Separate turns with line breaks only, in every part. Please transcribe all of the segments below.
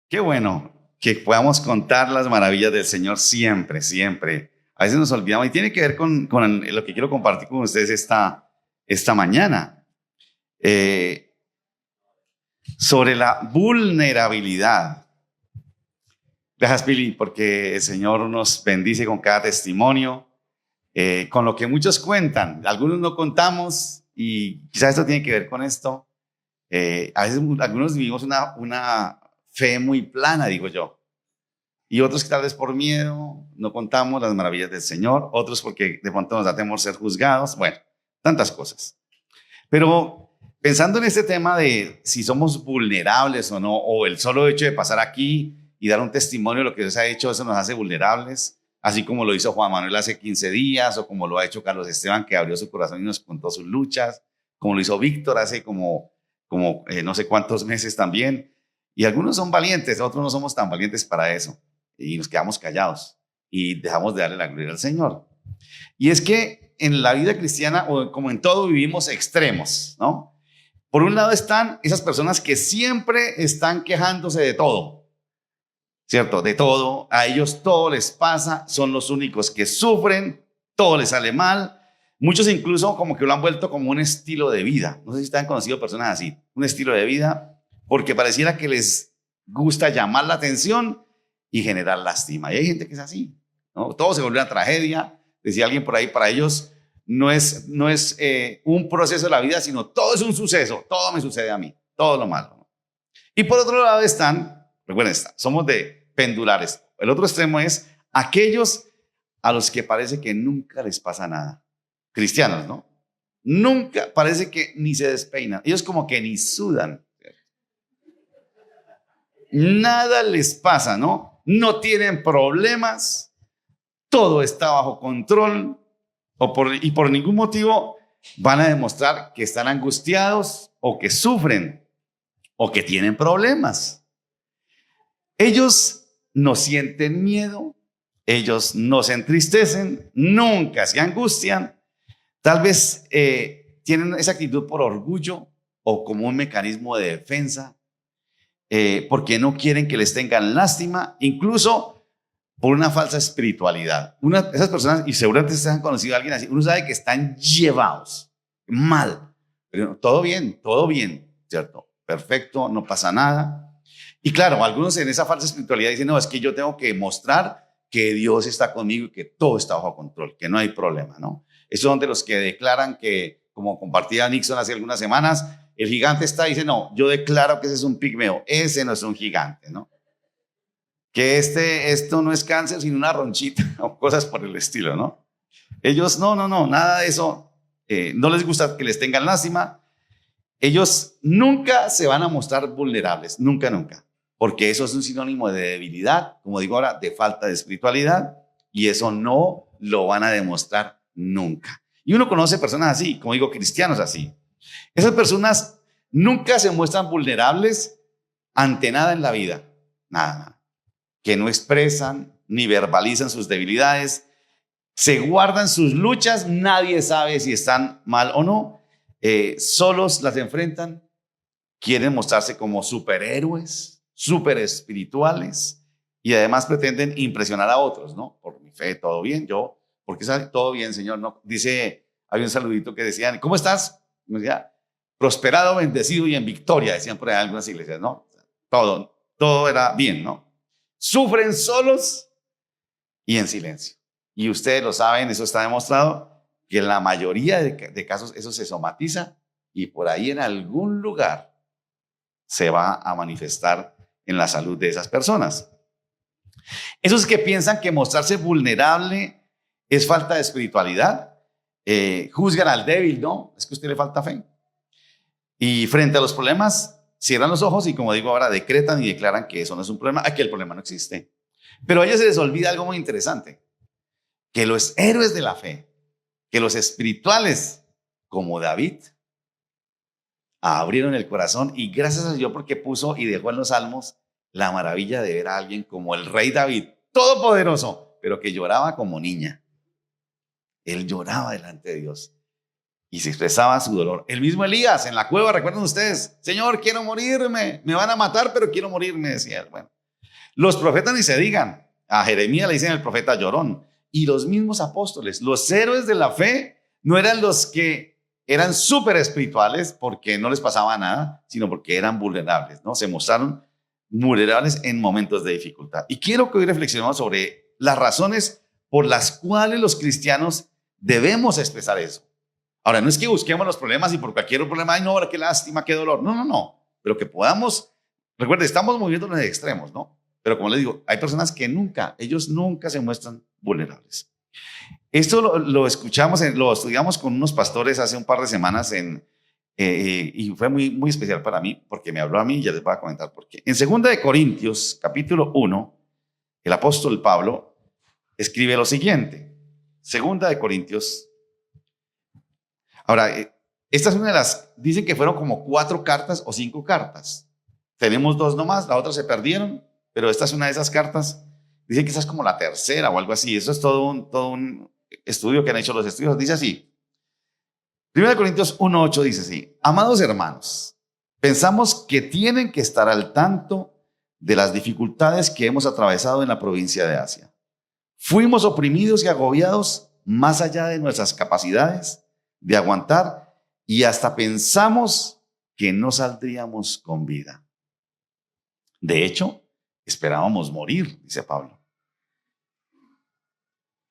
Qué bueno que podamos contar las maravillas del Señor siempre, siempre. A veces nos olvidamos y tiene que ver con lo que quiero compartir con ustedes esta mañana. Eh, Sobre la vulnerabilidad. Gracias, Billy, porque el Señor nos bendice con cada testimonio, con lo que muchos cuentan. Algunos no contamos y quizás esto tiene que ver con esto. A veces algunos vivimos una fe muy plana, digo yo. Y otros que tal vez por miedo no contamos las maravillas del Señor, otros porque de pronto nos da temor ser juzgados, bueno, tantas cosas. Pero pensando en este tema de si somos vulnerables o no, o el solo hecho de pasar aquí y dar un testimonio de lo que Dios ha hecho, eso nos hace vulnerables, así como lo hizo Juan Manuel hace 15 días, o como lo ha hecho Carlos Esteban, que abrió su corazón y nos contó sus luchas, como lo hizo Víctor hace como no sé cuántos meses también. Y algunos son valientes, otros no somos tan valientes para eso y nos quedamos callados y dejamos de darle la gloria al Señor. Y es que en la vida cristiana, o como en todo, vivimos extremos, ¿no? Por un lado están esas personas que siempre están quejándose de todo, ¿cierto? De todo, a ellos todo les pasa, son los únicos que sufren, todo les sale mal. Muchos incluso como que lo han vuelto como un estilo de vida. No sé si están conocido personas así, un estilo de vida, porque pareciera que les gusta llamar la atención y generar lástima. Y hay gente que es así, ¿no? Todo se vuelve una tragedia. Decía alguien por ahí, para ellos no es un proceso de la vida, sino todo es un suceso, todo me sucede a mí, todo lo malo, ¿no? Y por otro lado están, recuerden, somos de pendulares. El otro extremo es aquellos a los que parece que nunca les pasa nada. Cristianos, ¿no? Nunca, parece que ni se despeinan. Ellos como que ni sudan. Nada les pasa, ¿no? No tienen problemas, todo está bajo control, y por ningún motivo van a demostrar que están angustiados o que sufren o que tienen problemas. Ellos no sienten miedo, ellos no se entristecen, nunca se angustian. Tal vez tienen esa actitud por orgullo o como un mecanismo de defensa, porque no quieren que les tengan lástima, incluso por una falsa espiritualidad. Esas personas, y seguramente ustedes han conocido a alguien así, uno sabe que están llevados mal, pero todo bien, ¿cierto? Perfecto, no pasa nada. Y claro, algunos en esa falsa espiritualidad dicen, no, es que yo tengo que mostrar que Dios está conmigo y que todo está bajo control, que no hay problema, ¿no? Esos son de los que declaran que, como compartía Nixon hace algunas semanas, el gigante está y dice, no, yo declaro que ese es un pigmeo, ese no es un gigante, ¿no? Que esto no es cáncer, sino una ronchita o cosas por el estilo, ¿no? Ellos, no, nada de eso, no les gusta que les tengan lástima. Ellos nunca se van a mostrar vulnerables, nunca, porque eso es un sinónimo de debilidad, como digo ahora, de falta de espiritualidad, y eso no lo van a demostrar nunca. Y uno conoce personas así, como digo, cristianos así. Esas personas nunca se muestran vulnerables ante nada en la vida, nada, que no expresan ni verbalizan sus debilidades, se guardan sus luchas, nadie sabe si están mal o no, solos las enfrentan, quieren mostrarse como superhéroes, super espirituales, y además pretenden impresionar a otros, ¿no? Por mi fe, todo bien, yo, porque sabe, todo bien, Señor, ¿no? Dice, había un saludito que decían, ¿cómo estás? Y me decía, prosperado, bendecido y en victoria, decían por ahí algunas iglesias, ¿no? Todo era bien, ¿no? Sufren solos y en silencio. Y ustedes lo saben, eso está demostrado, que en la mayoría de casos eso se somatiza y por ahí en algún lugar se va a manifestar en la salud de esas personas. Esos que piensan que mostrarse vulnerable es falta de espiritualidad, juzgan al débil, ¿no? Es que a usted le falta fe. Y frente a los problemas, cierran los ojos y, como digo ahora, decretan y declaran que eso no es un problema, que el problema no existe. Pero a ellos se les olvida algo muy interesante, que los héroes de la fe, que los espirituales, como David, abrieron el corazón, y gracias a Dios porque puso y dejó en los salmos la maravilla de ver a alguien como el rey David, todopoderoso, pero que lloraba como niña. Él lloraba delante de Dios y se expresaba su dolor. El mismo Elías en la cueva, recuerden ustedes, Señor, quiero morirme, me van a matar, pero quiero morirme, decía él. Bueno, Los profetas ni se digan. A Jeremías le dicen el profeta llorón. Y los mismos apóstoles, los héroes de la fe, no eran los que eran súper espirituales porque no les pasaba nada, sino porque eran vulnerables, ¿no? Se mostraron vulnerables en momentos de dificultad. Y quiero que hoy reflexionemos sobre las razones por las cuales los cristianos debemos expresar eso. Ahora, no es que busquemos los problemas y por cualquier problema, ay, no, qué lástima, qué dolor. No, no, no. Pero que podamos, recuerde, estamos moviéndonos de extremos, ¿no? Pero como les digo, hay personas que ellos nunca se muestran vulnerables. Esto lo escuchamos, lo estudiamos con unos pastores hace un par de semanas y fue muy, muy especial para mí porque me habló a mí y ya les voy a comentar por qué. En 2 de Corintios, capítulo 1, el apóstol Pablo escribe lo siguiente. 2 de Corintios. Ahora, esta es una de las, dicen que fueron como 4 cartas o 5 cartas. Tenemos 2 nomás, las otras se perdieron, pero esta es una de esas cartas. Dicen que esta es como la tercera o algo así. Eso es todo un estudio que han hecho los estudios. Dice así. 1 Corintios 1:8 dice así. Amados hermanos, pensamos que tienen que estar al tanto de las dificultades que hemos atravesado en la provincia de Asia. Fuimos oprimidos y agobiados más allá de nuestras capacidades de aguantar y hasta pensamos que no saldríamos con vida. De hecho, esperábamos morir, dice Pablo.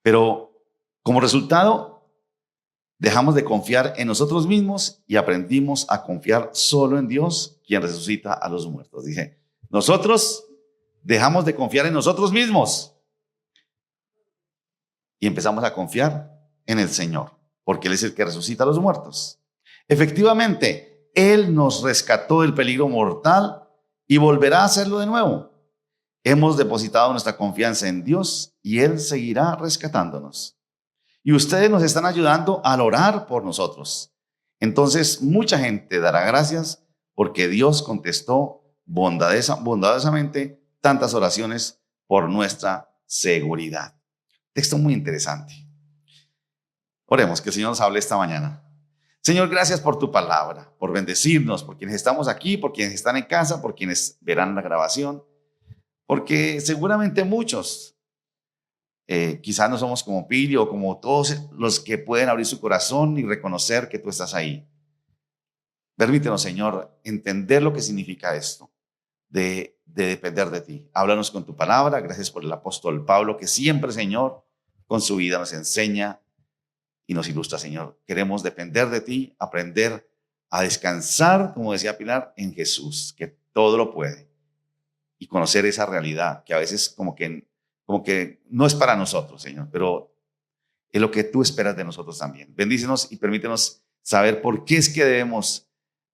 Pero como resultado, dejamos de confiar en nosotros mismos y aprendimos a confiar solo en Dios, quien resucita a los muertos. Dice, nosotros dejamos de confiar en nosotros mismos y empezamos a confiar en el Señor, porque Él es el que resucita a los muertos. Efectivamente, Él nos rescató del peligro mortal y volverá a hacerlo de nuevo. Hemos depositado nuestra confianza en Dios y Él seguirá rescatándonos. Y ustedes nos están ayudando al orar por nosotros. Entonces, mucha gente dará gracias porque Dios contestó bondadosamente tantas oraciones por nuestra seguridad. Texto muy interesante. Oremos, que el Señor nos hable esta mañana. Señor, gracias por tu palabra, por bendecirnos, por quienes estamos aquí, por quienes están en casa, por quienes verán la grabación, porque seguramente muchos, quizás no somos como Pili o como todos los que pueden abrir su corazón y reconocer que tú estás ahí. Permítenos, Señor, entender lo que significa esto, de depender de ti. Háblanos con tu palabra. Gracias por el apóstol Pablo, que siempre, Señor, con su vida nos enseña y nos ilustra, Señor. Queremos depender de ti, aprender a descansar, como decía Pilar, en Jesús, que todo lo puede, y conocer esa realidad que a veces como que no es para nosotros, Señor, pero es lo que tú esperas de nosotros también. Bendícenos y permítenos saber por qué es que debemos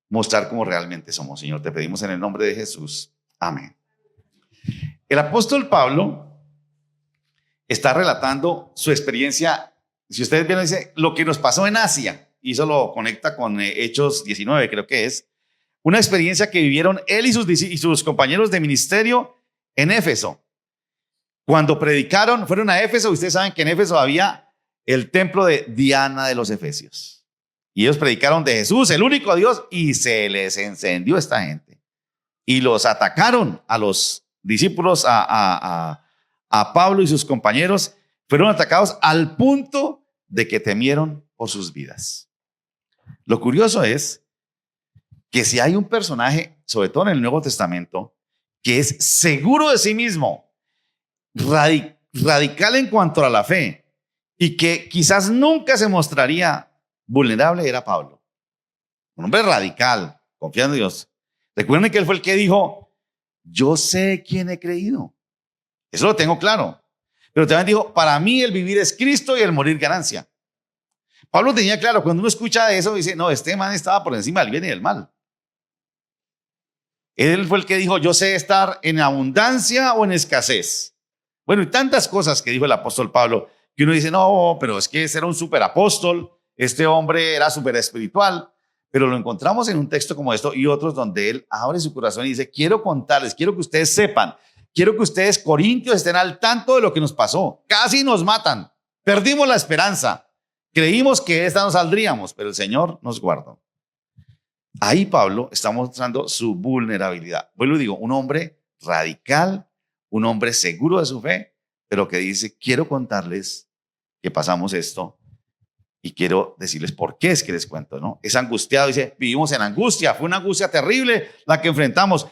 mostrar cómo realmente somos, Señor. Te pedimos en el nombre de Jesús. Amén. El apóstol Pablo está relatando su experiencia. Si ustedes vieron, dice lo que nos pasó en Asia, y eso lo conecta con Hechos 19, creo que es una experiencia que vivieron él y sus compañeros de ministerio en Éfeso. Cuando predicaron, fueron a Éfeso. Ustedes saben que en Éfeso había el templo de Diana de los Efesios. Y ellos predicaron de Jesús, el único Dios, y se les encendió esta gente. Y los atacaron a los discípulos, a Pablo y sus compañeros. Fueron atacados al punto de que temieron por sus vidas. Lo curioso es que si hay un personaje, sobre todo en el Nuevo Testamento, que es seguro de sí mismo, radical en cuanto a la fe, y que quizás nunca se mostraría vulnerable, era Pablo. Un hombre radical, confiando en Dios. Recuerden que él fue el que dijo, yo sé quién he creído. Eso lo tengo claro. Pero también dijo, para mí el vivir es Cristo y el morir ganancia. Pablo tenía claro, cuando uno escucha de eso, dice, no, este man estaba por encima del bien y del mal. Él fue el que dijo, yo sé estar en abundancia o en escasez. Bueno, y tantas cosas que dijo el apóstol Pablo, que uno dice, no, pero es que ese era un superapóstol, este hombre era súper espiritual, pero lo encontramos en un texto como esto y otros donde él abre su corazón y dice, quiero contarles, quiero que ustedes sepan, quiero que ustedes, corintios, estén al tanto de lo que nos pasó. Casi nos matan, perdimos la esperanza, creímos que esta nos saldríamos, pero el Señor nos guardó. Ahí Pablo está mostrando su vulnerabilidad. Vuelvo y digo, un hombre radical, un hombre seguro de su fe, pero que dice, quiero contarles que pasamos esto y quiero decirles por qué es que les cuento, ¿no? Es angustiado, dice, vivimos en angustia, fue una angustia terrible la que enfrentamos,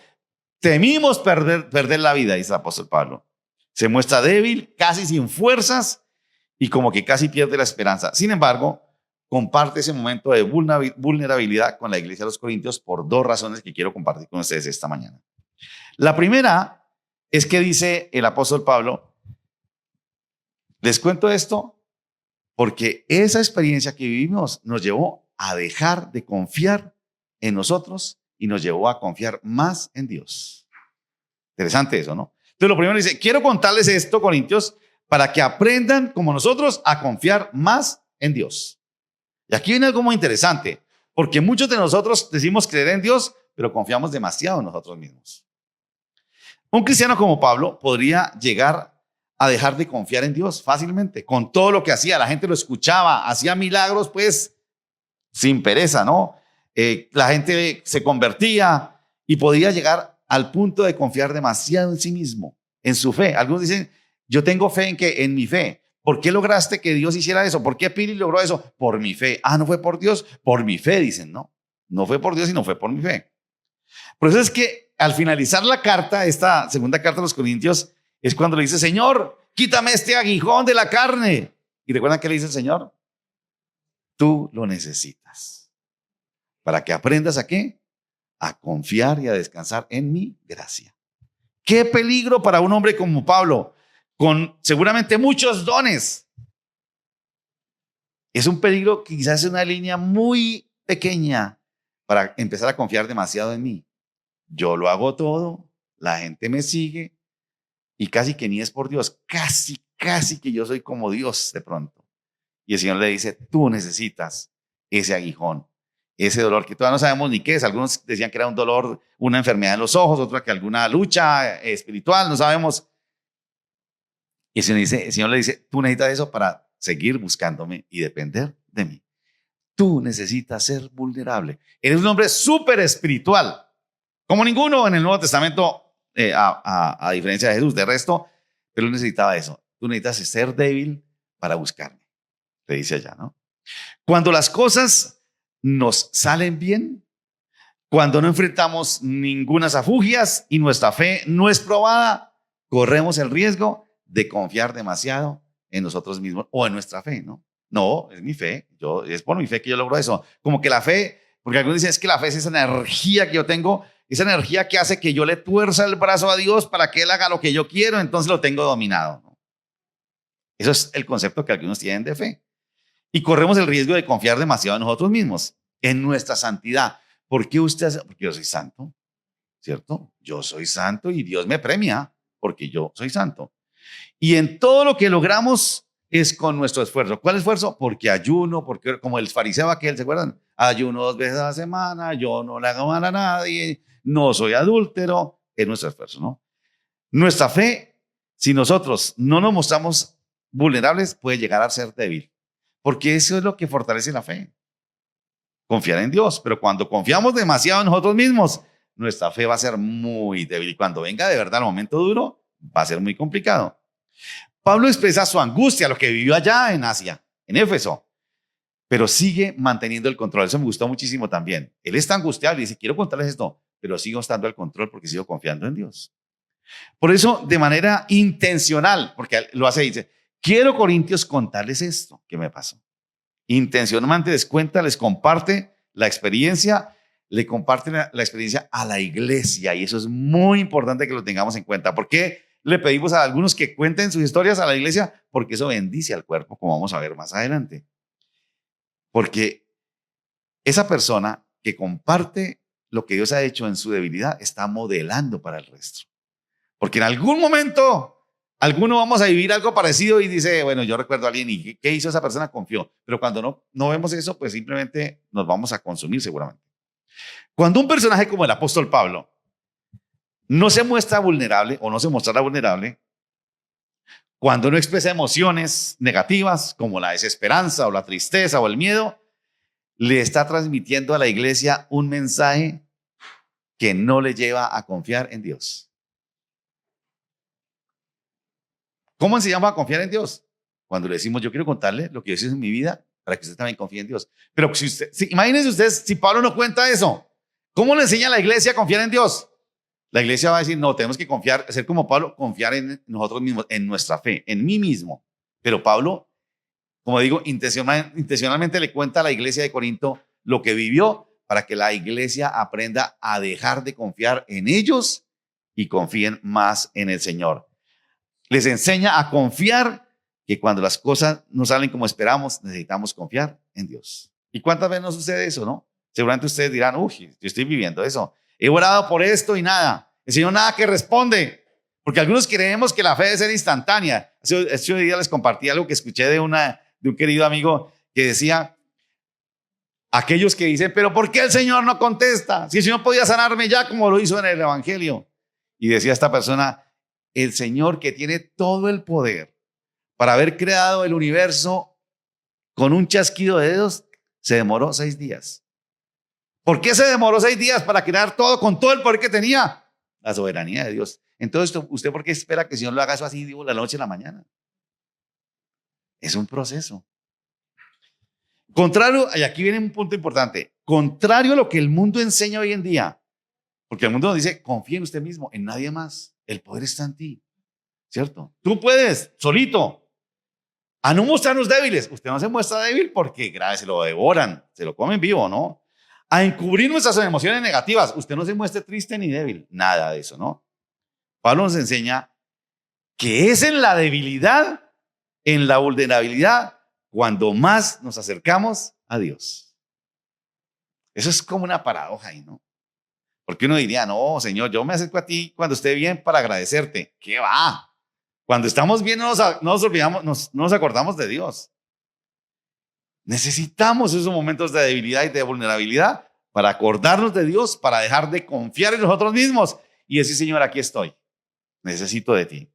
temimos perder la vida, dice el apóstol Pablo. Se muestra débil, casi sin fuerzas y como que casi pierde la esperanza. Sin embargo, comparte ese momento de vulnerabilidad con la iglesia de los Corintios por dos razones que quiero compartir con ustedes esta mañana. La primera es que dice el apóstol Pablo, les cuento esto porque esa experiencia que vivimos nos llevó a dejar de confiar en nosotros y nos llevó a confiar más en Dios. Interesante eso, ¿no? Entonces lo primero dice, quiero contarles esto, Corintios, para que aprendan como nosotros a confiar más en Dios. Y aquí viene algo muy interesante, porque muchos de nosotros decimos creer en Dios, pero confiamos demasiado en nosotros mismos. Un cristiano como Pablo podría llegar a dejar de confiar en Dios fácilmente, con todo lo que hacía. La gente lo escuchaba, hacía milagros, pues, sin pereza, ¿no? La gente se convertía y podía llegar al punto de confiar demasiado en sí mismo, en su fe. Algunos dicen, yo tengo fe en mi fe. ¿Por qué lograste que Dios hiciera eso? ¿Por qué Pili logró eso? Por mi fe. Ah, no fue por Dios, por mi fe, dicen, ¿no? No fue por Dios, sino fue por mi fe. Por eso es que al finalizar la carta, esta segunda carta de los Corintios, es cuando le dice, Señor, quítame este aguijón de la carne. ¿Y recuerdan qué le dice el Señor? Tú lo necesitas. ¿Para que aprendas a qué? A confiar y a descansar en mi gracia. Qué peligro para un hombre como Pablo, con seguramente muchos dones. Es un peligro que quizás es una línea muy pequeña para empezar a confiar demasiado en mí. Yo lo hago todo, la gente me sigue y casi que ni es por Dios, casi que yo soy como Dios de pronto. Y el Señor le dice, tú necesitas ese aguijón, ese dolor que todavía no sabemos ni qué es. Algunos decían que era un dolor, una enfermedad en los ojos, otra que alguna lucha espiritual, no sabemos. Y el Señor le dice, tú necesitas eso para seguir buscándome y depender de mí. Tú necesitas ser vulnerable. Eres un hombre súper espiritual, como ninguno en el Nuevo Testamento, a diferencia de Jesús. De resto, pero él necesitaba eso. Tú necesitas ser débil para buscarme, te dice allá, ¿no? Cuando las cosas nos salen bien, cuando no enfrentamos ninguna afugias y nuestra fe no es probada, corremos el riesgo de confiar demasiado en nosotros mismos o en nuestra fe, ¿no? No, es mi fe, es por mi fe que yo logro eso. Como que la fe, porque algunos dicen es que la fe es esa energía que yo tengo, esa energía que hace que yo le tuerza el brazo a Dios para que Él haga lo que yo quiero, entonces lo tengo dominado, ¿no? Eso es el concepto que algunos tienen de fe. Y corremos el riesgo de confiar demasiado en nosotros mismos, en nuestra santidad. ¿Por qué usted hace? Porque yo soy santo, ¿cierto? Yo soy santo y Dios me premia porque yo soy santo. Y en todo lo que logramos es con nuestro esfuerzo. ¿Cuál esfuerzo? Porque ayuno, porque como el fariseo aquel, ¿se acuerdan? Ayuno 2 veces a la semana, yo no le hago mal a nadie, no soy adúltero, es nuestro esfuerzo, ¿no? Nuestra fe, si nosotros no nos mostramos vulnerables, puede llegar a ser débil, porque eso es lo que fortalece la fe. Confiar en Dios, pero cuando confiamos demasiado en nosotros mismos, nuestra fe va a ser muy débil y cuando venga de verdad el momento duro, va a ser muy complicado. Pablo expresa su angustia, lo que vivió allá en Asia, en Éfeso, pero sigue manteniendo el control. Eso me gustó muchísimo también. Él está angustiado y dice, quiero contarles esto, pero sigo estando al control porque sigo confiando en Dios. Por eso, de manera intencional, porque lo hace, dice, quiero, Corintios, contarles esto que me pasó. Intencionalmente les comparte la experiencia, le comparte la experiencia a la iglesia y eso es muy importante que lo tengamos en cuenta. ¿Por qué le pedimos a algunos que cuenten sus historias a la iglesia? Porque eso bendice al cuerpo, como vamos a ver más adelante. Porque esa persona que comparte lo que Dios ha hecho en su debilidad está modelando para el resto. Porque en algún momento alguno vamos a vivir algo parecido y dice, bueno, yo recuerdo a alguien y ¿qué hizo esa persona? Confió. Pero cuando no vemos eso, pues simplemente nos vamos a consumir seguramente. Cuando un personaje como el apóstol Pablo no se muestra vulnerable o no se mostrará vulnerable, cuando no expresa emociones negativas como la desesperanza o la tristeza o el miedo, le está transmitiendo a la iglesia un mensaje que no le lleva a confiar en Dios. ¿Cómo enseñamos a confiar en Dios? Cuando le decimos, yo quiero contarle lo que Dios hizo en mi vida para que usted también confíe en Dios. Pero imagínense ustedes, si Pablo no cuenta eso, ¿cómo le enseña a la iglesia a confiar en Dios? La iglesia va a decir, no, tenemos que confiar, ser como Pablo, confiar en nosotros mismos, en nuestra fe, en mí mismo. Pero Pablo, como digo, intencionalmente le cuenta a la iglesia de Corinto lo que vivió para que la iglesia aprenda a dejar de confiar en ellos y confíen más en el Señor. Les enseña a confiar que cuando las cosas no salen como esperamos, necesitamos confiar en Dios. ¿Y cuántas veces nos sucede eso, no? Seguramente ustedes dirán, uy, yo estoy viviendo eso. He orado por esto y nada. El Señor nada que responde. Porque algunos creemos que la fe debe ser instantánea. Hace un día les compartí algo que escuché de un querido amigo que decía, aquellos que dicen, pero ¿por qué el Señor no contesta? Si el Señor podía sanarme ya como lo hizo en el Evangelio. Y decía esta persona, el Señor que tiene todo el poder para haber creado el universo con un chasquido de dedos, se demoró 6 días. ¿Por qué se demoró 6 días para crear todo con todo el poder que tenía? La soberanía de Dios. Entonces, ¿usted por qué espera que el Señor lo haga eso así, digo, la noche a la mañana? Es un proceso. Contrario, y aquí viene un punto importante, contrario a lo que el mundo enseña hoy en día, porque el mundo nos dice, confía en usted mismo, en nadie más, el poder está en ti, ¿cierto? Tú puedes, solito, a no mostrarnos débiles. Usted no se muestra débil porque se lo devoran, se lo comen vivo, ¿no? A encubrir nuestras emociones negativas. Usted no se muestre triste ni débil, nada de eso, ¿no? Pablo nos enseña que es en la debilidad, en la vulnerabilidad, cuando más nos acercamos a Dios. Eso es como una paradoja ahí, ¿no? Porque uno diría, no, Señor, yo me acerco a ti cuando esté bien para agradecerte. ¿Qué va? Cuando estamos bien no nos olvidamos, no nos acordamos de Dios. Necesitamos esos momentos de debilidad y de vulnerabilidad para acordarnos de Dios, para dejar de confiar en nosotros mismos y decir, Señor, aquí estoy. Necesito de ti.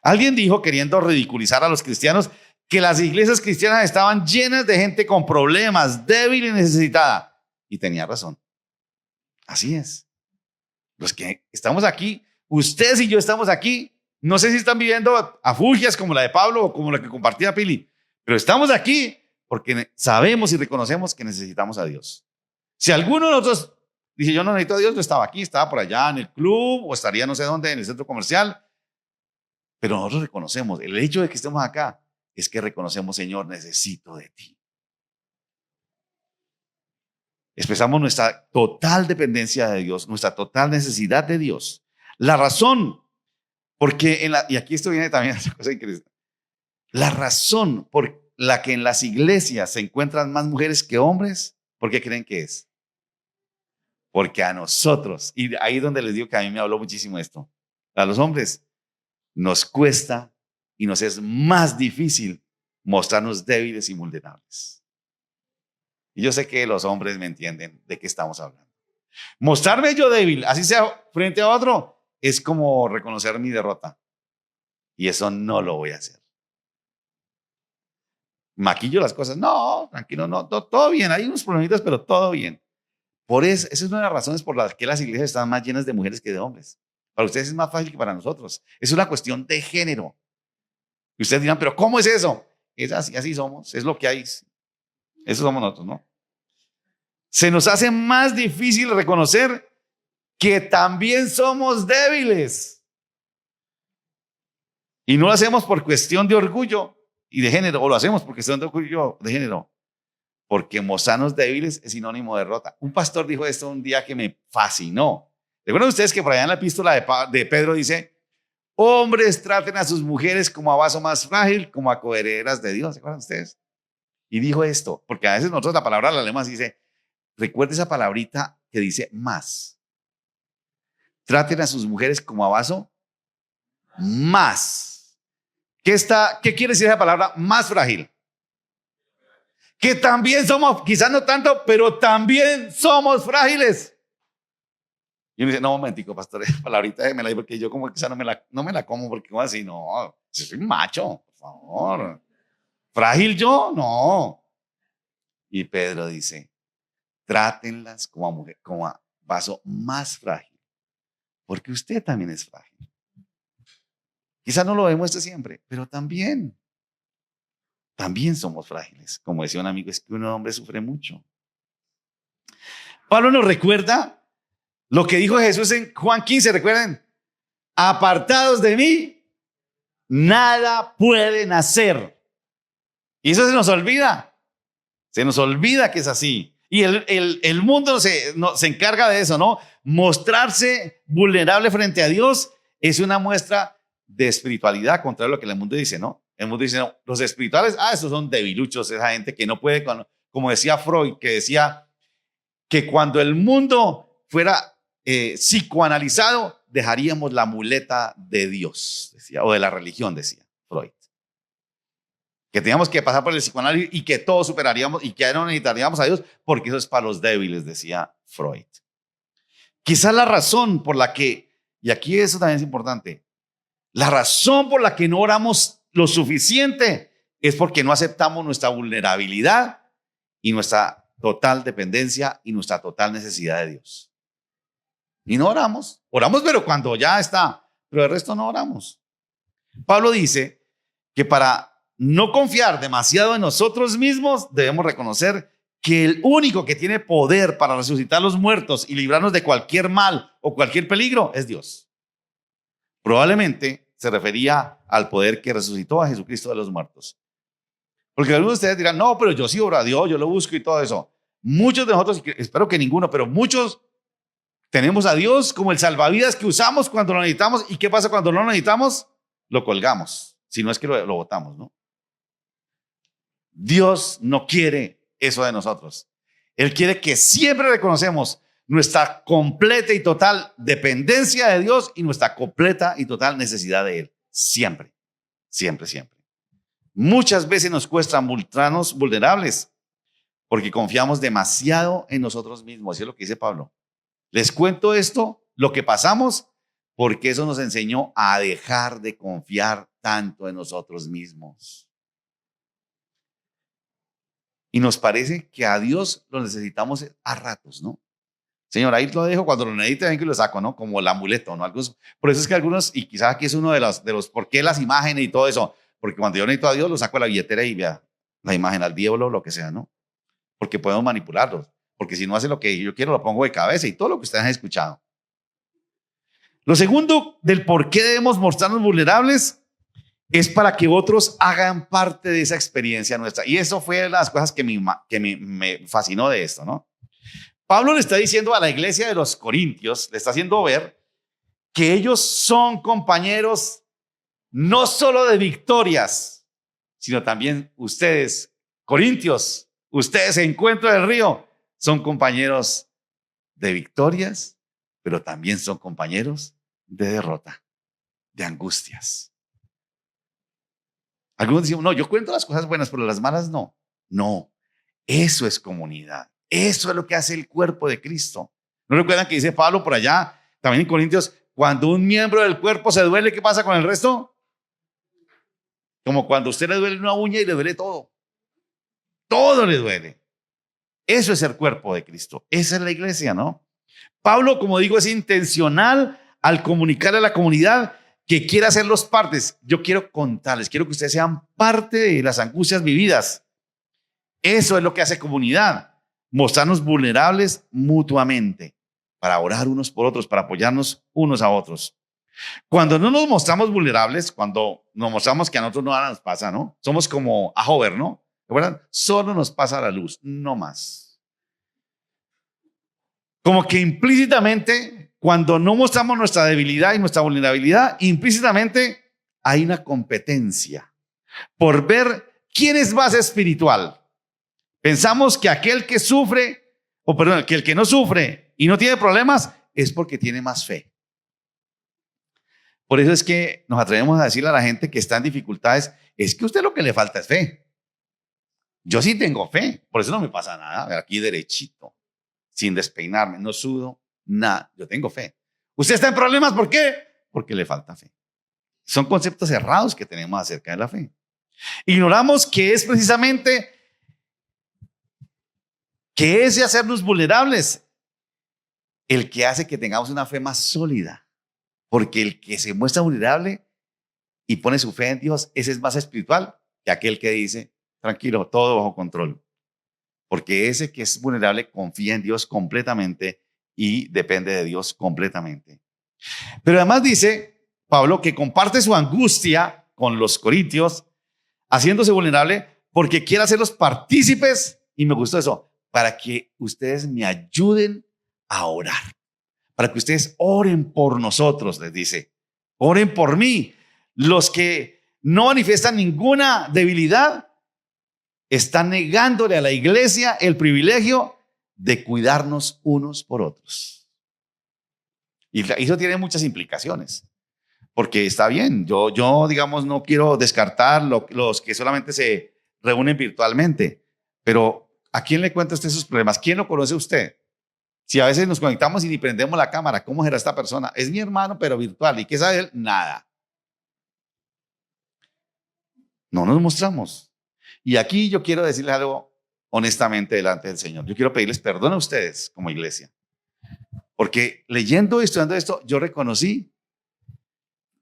Alguien dijo, queriendo ridiculizar a los cristianos, que las iglesias cristianas estaban llenas de gente con problemas, débil y necesitada. Y tenía razón. Así es. Los que estamos aquí, ustedes y yo estamos aquí, no sé si están viviendo afugias como la de Pablo o como la que compartía Pili, pero estamos aquí porque sabemos y reconocemos que necesitamos a Dios. Si alguno de nosotros dice, yo no necesito a Dios, yo estaba aquí, estaba por allá en el club o estaría no sé dónde, en el centro comercial, pero nosotros reconocemos, el hecho de que estemos acá es que reconocemos, Señor, necesito de ti. Expresamos nuestra total dependencia de Dios, nuestra total necesidad de Dios. La razón, porque y aquí esto viene también otra cosa increíble, la razón por la que en las iglesias se encuentran más mujeres que hombres, ¿por qué creen que es? Porque a nosotros, y ahí es donde les digo que a mí me habló muchísimo esto, a los hombres nos cuesta y nos es más difícil mostrarnos débiles y vulnerables. Y yo sé que los hombres me entienden de qué estamos hablando. Mostrarme yo débil, así sea frente a otro, es como reconocer mi derrota. Y eso no lo voy a hacer. Maquillo las cosas. No, tranquilo, no, todo bien. Hay unos problemitas, pero todo bien. Por eso, esa es una de las razones por las que las iglesias están más llenas de mujeres que de hombres. Para ustedes es más fácil que para nosotros. Es una cuestión de género. Y ustedes dirán, pero ¿cómo es eso? Es así, así somos, es lo que hay. Eso somos nosotros, ¿no? Se nos hace más difícil reconocer que también somos débiles. Y no lo hacemos por cuestión de orgullo y de género, o lo hacemos por cuestión de orgullo de género, porque mostrarnos débiles es sinónimo de derrota. Un pastor dijo esto un día que me fascinó. ¿Recuerdan ustedes que por allá en la epístola de Pedro dice, hombres traten a sus mujeres como a vaso más frágil, como a coherederas de Dios? ¿Se acuerdan ustedes? Y dijo esto, porque a veces nosotros la palabra la leemos y dice, recuerde esa palabrita que dice más. Traten a sus mujeres como a vaso más. ¿Qué quiere decir esa palabra más frágil? Que también somos, quizás no tanto, pero también somos frágiles. Y uno dice, no, momentico, pastor, esa palabrita me la di porque yo como quizás no me la como porque como así, no, yo soy macho, por favor. ¿Frágil yo? No. Y Pedro dice, trátenlas como a mujer, como a vaso más frágil, porque usted también es frágil. Quizás no lo demuestre siempre, pero también somos frágiles. Como decía un amigo, es que un hombre sufre mucho. Pablo nos recuerda lo que dijo Jesús en Juan 15, recuerden, apartados de mí, nada pueden hacer. Y eso se nos olvida que es así. Y el mundo se encarga de eso, ¿no? Mostrarse vulnerable frente a Dios es una muestra de espiritualidad, contrario a lo que el mundo dice, ¿no? El mundo dice, no, los espirituales, esos son debiluchos, esa gente que no puede, como decía Freud, que decía que cuando el mundo fuera psicoanalizado, dejaríamos la muleta de Dios, decía, o de la religión, decía Freud. Que teníamos que pasar por el psicoanálisis y que todos superaríamos y que ya no necesitaríamos a Dios, porque eso es para los débiles, decía Freud. Quizás la razón por la que, y aquí eso también es importante, la razón por la que no oramos lo suficiente es porque no aceptamos nuestra vulnerabilidad y nuestra total dependencia y nuestra total necesidad de Dios. Y no oramos. Oramos, pero cuando ya está. Pero el resto no oramos. Pablo dice que para no confiar demasiado en nosotros mismos, debemos reconocer que el único que tiene poder para resucitar a los muertos y librarnos de cualquier mal o cualquier peligro es Dios. Probablemente se refería al poder que resucitó a Jesucristo de los muertos. Porque algunos de ustedes dirán, no, pero yo sí oro a Dios, yo lo busco y todo eso. Muchos de nosotros, espero que ninguno, pero muchos tenemos a Dios como el salvavidas que usamos cuando lo necesitamos. ¿Y qué pasa cuando no lo necesitamos? Lo colgamos, si no es que lo botamos, ¿no? Dios no quiere eso de nosotros. Él quiere que siempre reconocemos nuestra completa y total dependencia de Dios y nuestra completa y total necesidad de Él. Siempre, siempre, siempre. Muchas veces nos cuesta mostrarnos vulnerables porque confiamos demasiado en nosotros mismos. Así es lo que dice Pablo. Les cuento esto, lo que pasamos, porque eso nos enseñó a dejar de confiar tanto en nosotros mismos. Y nos parece que a Dios lo necesitamos a ratos, ¿no? Señor, ahí lo dejo, cuando lo necesite, ven que lo saco, ¿no? Como el amuleto, ¿no? Por eso es que algunos, y quizás aquí es uno de los ¿por qué las imágenes y todo eso? Porque cuando yo necesito a Dios, lo saco de la billetera y vea la imagen al diablo, lo que sea, ¿no? Porque podemos manipularlos. Porque si no hace lo que yo quiero, lo pongo de cabeza y todo lo que ustedes han escuchado. Lo segundo del por qué debemos mostrarnos vulnerables es para que otros hagan parte de esa experiencia nuestra. Y eso fue las cosas que me fascinó de esto, ¿no? Pablo le está diciendo a la iglesia de los Corintios, le está haciendo ver que ellos son compañeros no solo de victorias, sino también ustedes, Corintios, ustedes, Encuentro del Río, son compañeros de victorias, pero también son compañeros de derrota, de angustias. Algunos dicen, no, yo cuento las cosas buenas, pero las malas no. No, eso es comunidad. Eso es lo que hace el cuerpo de Cristo. ¿No recuerdan que dice Pablo por allá, también en Corintios, cuando un miembro del cuerpo se duele, ¿qué pasa con el resto? Como cuando a usted le duele una uña y le duele todo. Todo le duele. Eso es el cuerpo de Cristo. Esa es la iglesia, ¿no? Pablo, como digo, es intencional al comunicar a la comunidad que quiere hacerlos partes. Yo quiero contarles, quiero que ustedes sean parte de las angustias vividas. Eso es lo que hace comunidad. Mostrarnos vulnerables mutuamente para orar unos por otros, para apoyarnos unos a otros. Cuando no nos mostramos vulnerables, cuando nos mostramos que a nosotros nada nos pasa, ¿no? Somos como a Hover, ¿no? ¿Recuerdan? Solo nos pasa la luz, no más. Como que implícitamente, cuando no mostramos nuestra debilidad y nuestra vulnerabilidad, implícitamente hay una competencia por ver quién es más espiritual. Pensamos que aquel que sufre, que el que no sufre y no tiene problemas, es porque tiene más fe. Por eso es que nos atrevemos a decirle a la gente que está en dificultades, es que a usted lo que le falta es fe. Yo sí tengo fe, por eso no me pasa nada, a ver, aquí derechito, sin despeinarme, no sudo, nada, yo tengo fe. ¿Usted está en problemas? ¿Por qué? Porque le falta fe. Son conceptos errados que tenemos acerca de la fe. Ignoramos que es precisamente que ese hacernos vulnerables el que hace que tengamos una fe más sólida, porque el que se muestra vulnerable y pone su fe en Dios, ese es más espiritual que aquel que dice, tranquilo, todo bajo control. Porque ese que es vulnerable confía en Dios completamente y depende de Dios completamente. Pero además dice Pablo que comparte su angustia con los corintios, haciéndose vulnerable porque quiere hacerlos partícipes, y me gustó eso, para que ustedes me ayuden a orar, para que ustedes oren por nosotros, les dice, oren por mí. Los que no manifiestan ninguna debilidad están negándole a la iglesia el privilegio de cuidarnos unos por otros. Y eso tiene muchas implicaciones, porque está bien, yo digamos, no quiero descartar los que solamente se reúnen virtualmente, pero ¿a quién le cuenta usted sus problemas? ¿Quién lo conoce usted? Si a veces nos conectamos y ni prendemos la cámara, ¿cómo será esta persona? Es mi hermano, pero virtual. ¿Y qué sabe él? Nada. No nos mostramos. Y aquí yo quiero decirles algo honestamente delante del Señor. Yo quiero pedirles perdón a ustedes como iglesia. Porque leyendo y estudiando esto, yo reconocí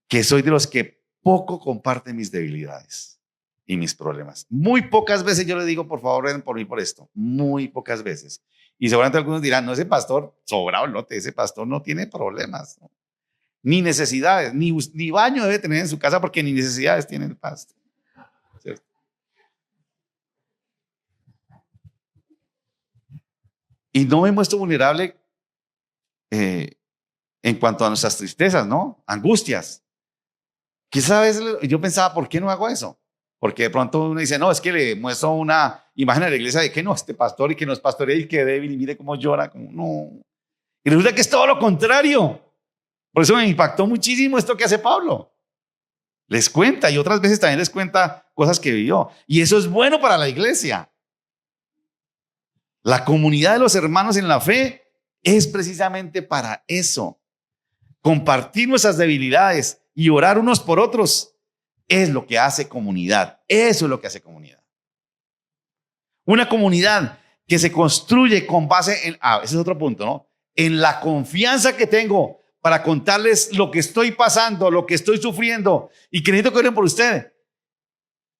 que soy de los que poco comparten mis debilidades y mis problemas. Muy pocas veces yo le digo, por favor, ven por mí por esto. Muy pocas veces. Y seguramente algunos dirán, no, ese pastor, sobrado el lote, ese pastor no tiene problemas, ¿no? Ni necesidades, ni baño debe tener en su casa porque ni necesidades tiene el pastor. ¿Cierto? Y no me muestro vulnerable en cuanto a nuestras tristezas, ¿no? Angustias. Quizás yo pensaba, ¿por qué no hago eso? Porque de pronto uno dice, no, es que le muestro una imagen a la iglesia de que no, este pastor y que no es pastorea y que débil y mire cómo llora, como no. Y resulta que es todo lo contrario. Por eso me impactó muchísimo esto que hace Pablo. Les cuenta y otras veces también les cuenta cosas que vivió. Y eso es bueno para la iglesia. La comunidad de los hermanos en la fe es precisamente para eso. Compartir nuestras debilidades y orar unos por otros es lo que hace comunidad. Eso es lo que hace comunidad. Una comunidad que se construye con base en, ese es otro punto, ¿no? En la confianza que tengo para contarles lo que estoy pasando, lo que estoy sufriendo y que necesito que oren por usted.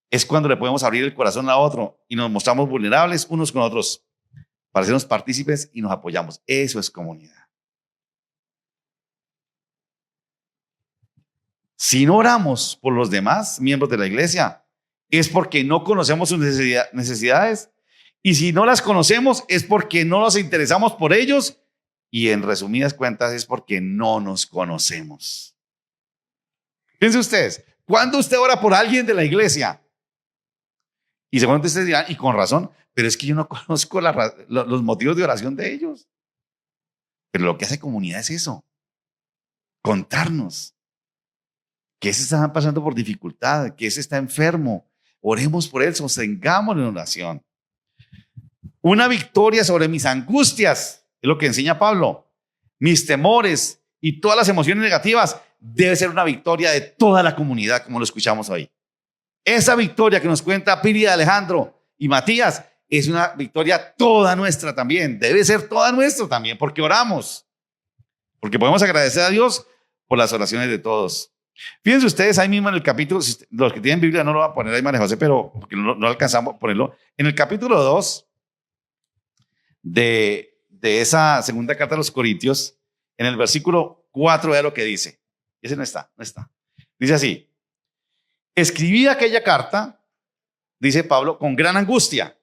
Es cuando le podemos abrir el corazón a otro y nos mostramos vulnerables unos con otros para hacernos partícipes y nos apoyamos. Eso es comunidad. Si no oramos por los demás miembros de la iglesia, es porque no conocemos sus necesidades. Y si no las conocemos, es porque no nos interesamos por ellos. Y en resumidas cuentas, es porque no nos conocemos. Piensen ustedes, ¿cuándo usted ora por alguien de la iglesia? Y seguramente ustedes dirán, y con razón, pero es que yo no conozco los motivos de oración de ellos. Pero lo que hace comunidad es eso, contarnos que ese está pasando por dificultad, que ese está enfermo. Oremos por él, sostengámoslo en oración. Una victoria sobre mis angustias, es lo que enseña Pablo. Mis temores y todas las emociones negativas debe ser una victoria de toda la comunidad, como lo escuchamos hoy. Esa victoria que nos cuenta Piri, Alejandro y Matías es una victoria toda nuestra también. Debe ser toda nuestra también, porque oramos. Porque podemos agradecer a Dios por las oraciones de todos. Fíjense ustedes ahí mismo en el capítulo, los que tienen Biblia no lo va a poner ahí María José, pero porque no alcanzamos a ponerlo. En el capítulo 2 de esa segunda carta a los Corintios, en el versículo 4, vea lo que dice. Ese no está. Dice así: escribí aquella carta, dice Pablo, con gran angustia,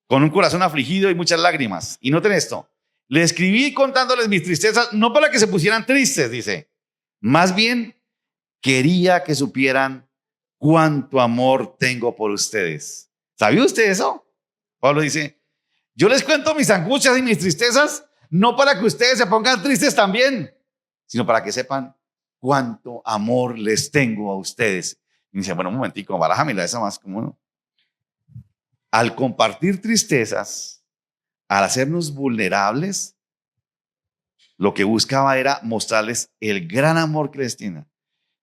con un corazón afligido y muchas lágrimas. Y noten esto, le escribí contándoles mis tristezas, no para que se pusieran tristes, dice. Más bien, quería que supieran cuánto amor tengo por ustedes. ¿Sabía usted eso? Pablo dice, yo les cuento mis angustias y mis tristezas, no para que ustedes se pongan tristes también, sino para que sepan cuánto amor les tengo a ustedes. Y dice, bueno, un momentico, barájamela esa más como no. Al compartir tristezas, al hacernos vulnerables, lo que buscaba era mostrarles el gran amor que les tiene.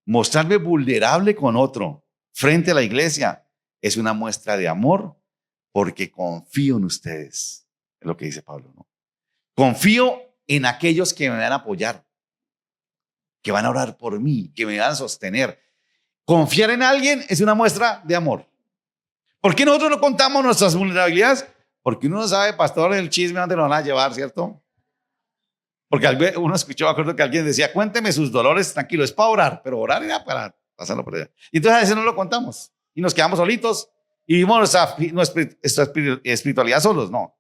Mostrarme vulnerable con otro frente a la iglesia es una muestra de amor porque confío en ustedes. Es lo que dice Pablo, ¿no? Confío en aquellos que me van a apoyar, que van a orar por mí, que me van a sostener. Confiar en alguien es una muestra de amor. ¿Por qué nosotros no contamos nuestras vulnerabilidades? Porque uno no sabe, pastor, el chisme dónde lo van a llevar, ¿cierto? Porque uno escuchó, me acuerdo que alguien decía, cuénteme sus dolores, tranquilo, es para orar, pero orar era para pasarlo por allá. Y entonces a veces no lo contamos y nos quedamos solitos y vivimos nuestra espiritualidad solos. No.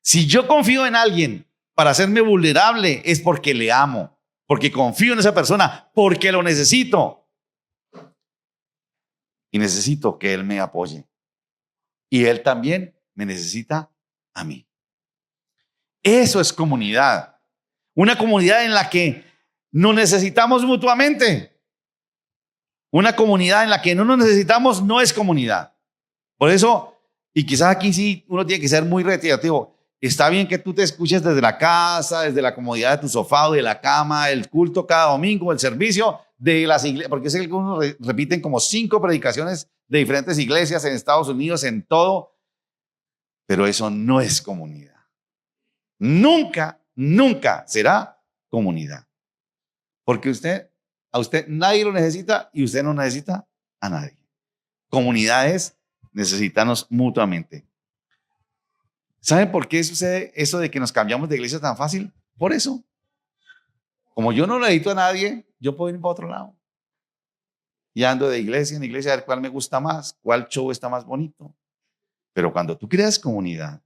Si yo confío en alguien para hacerme vulnerable es porque le amo, porque confío en esa persona, porque lo necesito. Y necesito que él me apoye. Y él también me necesita a mí. Eso es comunidad. Una comunidad en la que nos necesitamos mutuamente. Una comunidad en la que no nos necesitamos no es comunidad. Por eso, y quizás aquí sí uno tiene que ser muy reiterativo. Está bien que tú te escuches desde la casa, desde la comodidad de tu sofá o de la cama, el culto cada domingo, el servicio de las iglesias, porque sé que algunos repiten como 5 predicaciones de diferentes iglesias en Estados Unidos, en todo, pero eso no es comunidad. Nunca, nunca será comunidad. Porque a usted nadie lo necesita y usted no necesita a nadie. Comunidad es necesitarnos mutuamente. ¿Saben por qué sucede eso de que nos cambiamos de iglesia tan fácil? Por eso. Como yo no necesito a nadie, yo puedo ir para otro lado. Y ando de iglesia en iglesia a ver cuál me gusta más, cuál show está más bonito. Pero cuando tú creas comunidad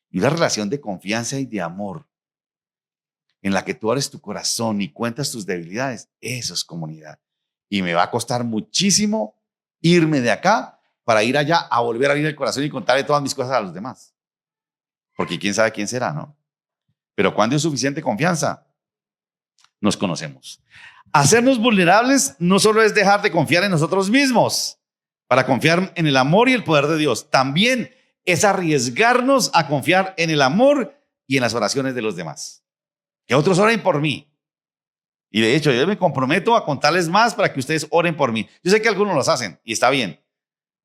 y una relación de confianza y de amor en la que tú abres tu corazón y cuentas tus debilidades, eso es comunidad. Y me va a costar muchísimo irme de acá para ir allá a volver a abrir el corazón y contarle todas mis cosas a los demás. Porque quién sabe quién será, ¿no? Pero cuando hay suficiente confianza, nos conocemos. Hacernos vulnerables no solo es dejar de confiar en nosotros mismos para confiar en el amor y el poder de Dios. También es arriesgarnos a confiar en el amor y en las oraciones de los demás. Que otros oren por mí. Y de hecho, yo me comprometo a contarles más para que ustedes oren por mí. Yo sé que algunos los hacen y está bien,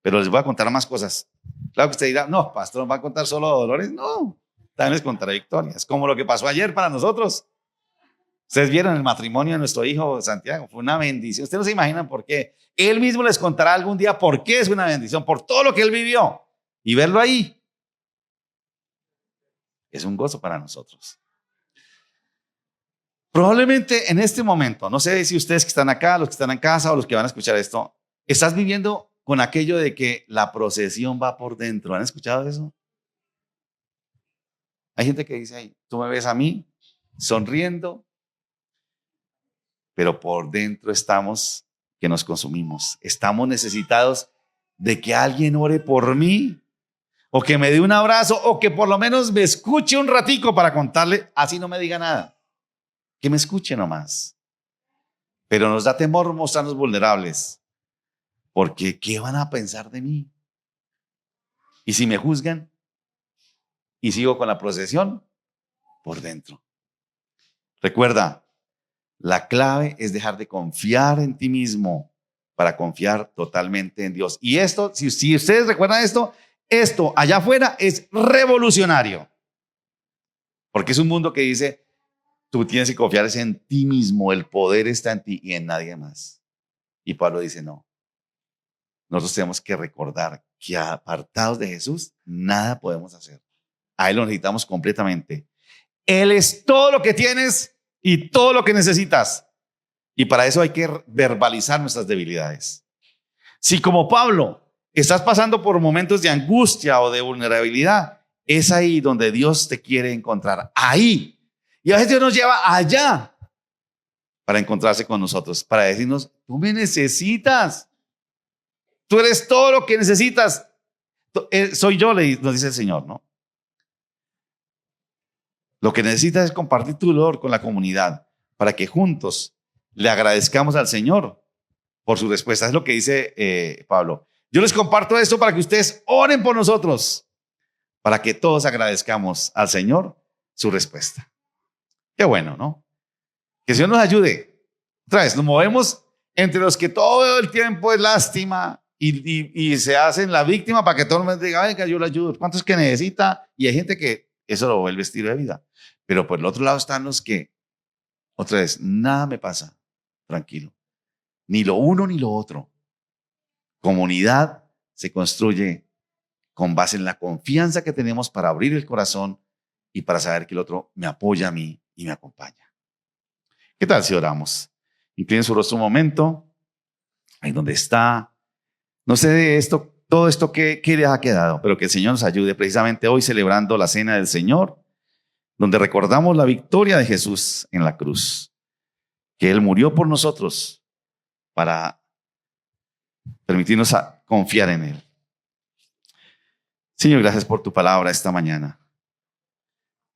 pero les voy a contar más cosas. Claro que usted dirá, no, pastor, ¿va a contar solo dolores? No, también les contaré victorias, como lo que pasó ayer para nosotros. Ustedes vieron el matrimonio de nuestro hijo Santiago, fue una bendición. Ustedes no se imaginan por qué. Él mismo les contará algún día por qué es una bendición, por todo lo que él vivió. Y verlo ahí es un gozo para nosotros. Probablemente en este momento, no sé si ustedes que están acá, los que están en casa o los que van a escuchar esto, estás viviendo con aquello de que la procesión va por dentro. ¿Han escuchado eso? Hay gente que dice, ay, tú me ves a mí sonriendo, pero por dentro estamos que nos consumimos. Estamos necesitados de que alguien ore por mí o que me dé un abrazo o que por lo menos me escuche un ratico para contarle, así no me diga nada. Que me escuche nomás. Pero nos da temor mostrarnos vulnerables. Porque ¿qué van a pensar de mí? ¿Y si me juzgan? ¿Y sigo con la procesión? Por dentro. Recuerda, la clave es dejar de confiar en ti mismo para confiar totalmente en Dios. Y esto, si ustedes recuerdan esto allá afuera es revolucionario. Porque es un mundo que dice, tú tienes que confiar en ti mismo, el poder está en ti y en nadie más. Y Pablo dice, no. Nosotros tenemos que recordar que apartados de Jesús, nada podemos hacer. A Él lo necesitamos completamente. Él es todo lo que tienes y todo lo que necesitas. Y para eso hay que verbalizar nuestras debilidades. Si como Pablo estás pasando por momentos de angustia o de vulnerabilidad, es ahí donde Dios te quiere encontrar. Ahí. Y a veces Dios nos lleva allá para encontrarse con nosotros, para decirnos, tú me necesitas. Tú eres todo lo que necesitas. Soy yo, nos dice el Señor, ¿no? Lo que necesitas es compartir tu dolor con la comunidad para que juntos le agradezcamos al Señor por su respuesta. Es lo que dice Pablo. Yo les comparto esto para que ustedes oren por nosotros, para que todos agradezcamos al Señor su respuesta. Qué bueno, ¿no? Que el Señor nos ayude. Otra vez, nos movemos entre los que todo el tiempo es lástima y se hacen la víctima para que todo el mundo diga, venga, yo le ayudo. ¿Cuántos que necesita? Y hay gente que eso lo vuelve estilo de vida. Pero por el otro lado están los que, otra vez, nada me pasa, tranquilo. ni lo uno ni lo otro. Comunidad se construye con base en la confianza que tenemos para abrir el corazón y para saber que el otro me apoya a mí y me acompaña. ¿Qué tal si oramos? Inclinen su rostro un momento, ahí donde está. No sé de esto, todo esto que les ha quedado, pero que el Señor nos ayude precisamente hoy celebrando la Cena del Señor, donde recordamos la victoria de Jesús en la cruz, que Él murió por nosotros para permitirnos confiar en Él. Señor, gracias por tu palabra esta mañana,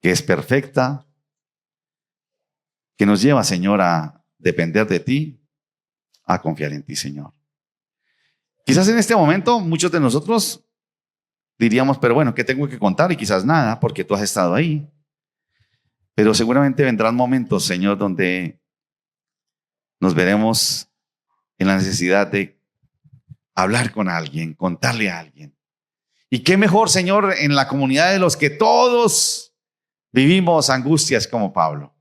que es perfecta, que nos lleva, Señor, a depender de ti, a confiar en ti, Señor. Quizás en este momento muchos de nosotros diríamos, pero bueno, ¿qué tengo que contar? Y quizás nada, porque tú has estado ahí. Pero seguramente vendrán momentos, Señor, donde nos veremos en la necesidad de hablar con alguien, contarle a alguien. Y qué mejor, Señor, en la comunidad de los que todos vivimos angustias como Pablo.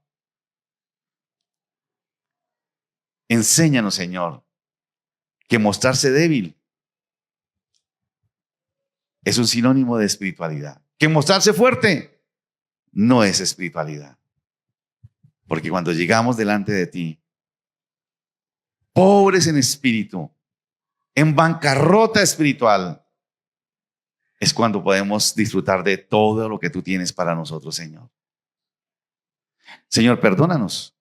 Enséñanos, Señor, que mostrarse débil es un sinónimo de espiritualidad. Que mostrarse fuerte no es espiritualidad. Porque cuando llegamos delante de ti, pobres en espíritu, en bancarrota espiritual, es cuando podemos disfrutar de todo lo que tú tienes para nosotros, Señor. Señor, perdónanos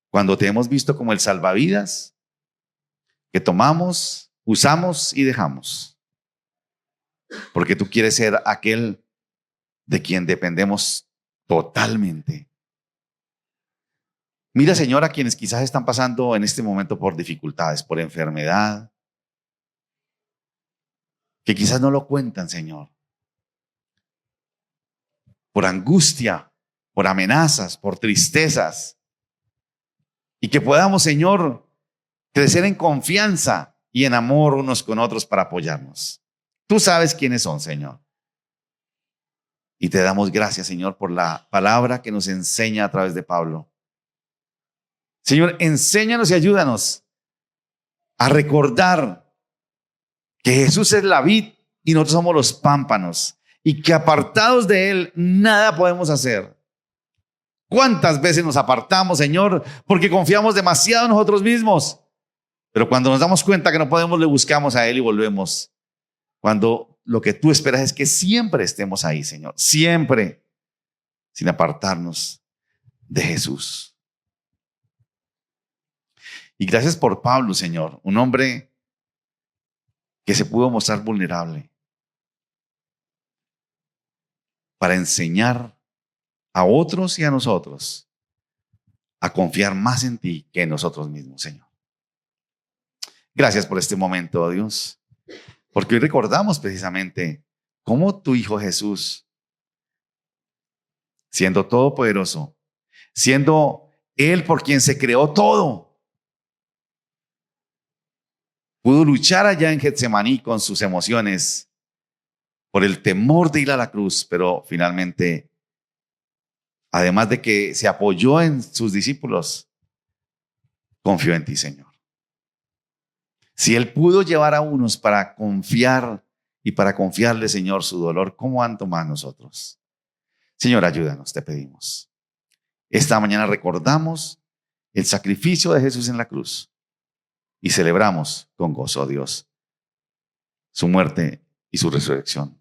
cuando te hemos visto como el salvavidas que tomamos, usamos y dejamos. Porque tú quieres ser aquel de quien dependemos totalmente. Mira, Señor, a quienes quizás están pasando en este momento por dificultades, por enfermedad, que quizás no lo cuentan, Señor, por angustia, por amenazas, por tristezas, y que podamos, Señor, crecer en confianza y en amor unos con otros para apoyarnos. Tú sabes quiénes son, Señor. Y te damos gracias, Señor, por la palabra que nos enseña a través de Pablo. Señor, enséñanos y ayúdanos a recordar que Jesús es la vid y nosotros somos los pámpanos y que apartados de Él nada podemos hacer. ¿Cuántas veces nos apartamos, Señor, porque confiamos demasiado en nosotros mismos? Pero cuando nos damos cuenta que no podemos, le buscamos a Él y volvemos. Cuando lo que tú esperas es que siempre estemos ahí, Señor, siempre, sin apartarnos de Jesús. Y gracias por Pablo, Señor, un hombre que se pudo mostrar vulnerable para enseñar a otros y a nosotros a confiar más en ti que en nosotros mismos, Señor. Gracias por este momento, Dios, porque hoy recordamos precisamente cómo tu Hijo Jesús, siendo todopoderoso, siendo Él por quien se creó todo, pudo luchar allá en Getsemaní con sus emociones por el temor de ir a la cruz, pero finalmente, además de que se apoyó en sus discípulos, confió en ti, Señor. Si Él pudo llevar a unos para confiar y para confiarle, Señor, su dolor, ¿cómo han tomado nosotros? Señor, ayúdanos, te pedimos. Esta mañana recordamos el sacrificio de Jesús en la cruz y celebramos con gozo, Dios, su muerte y su resurrección.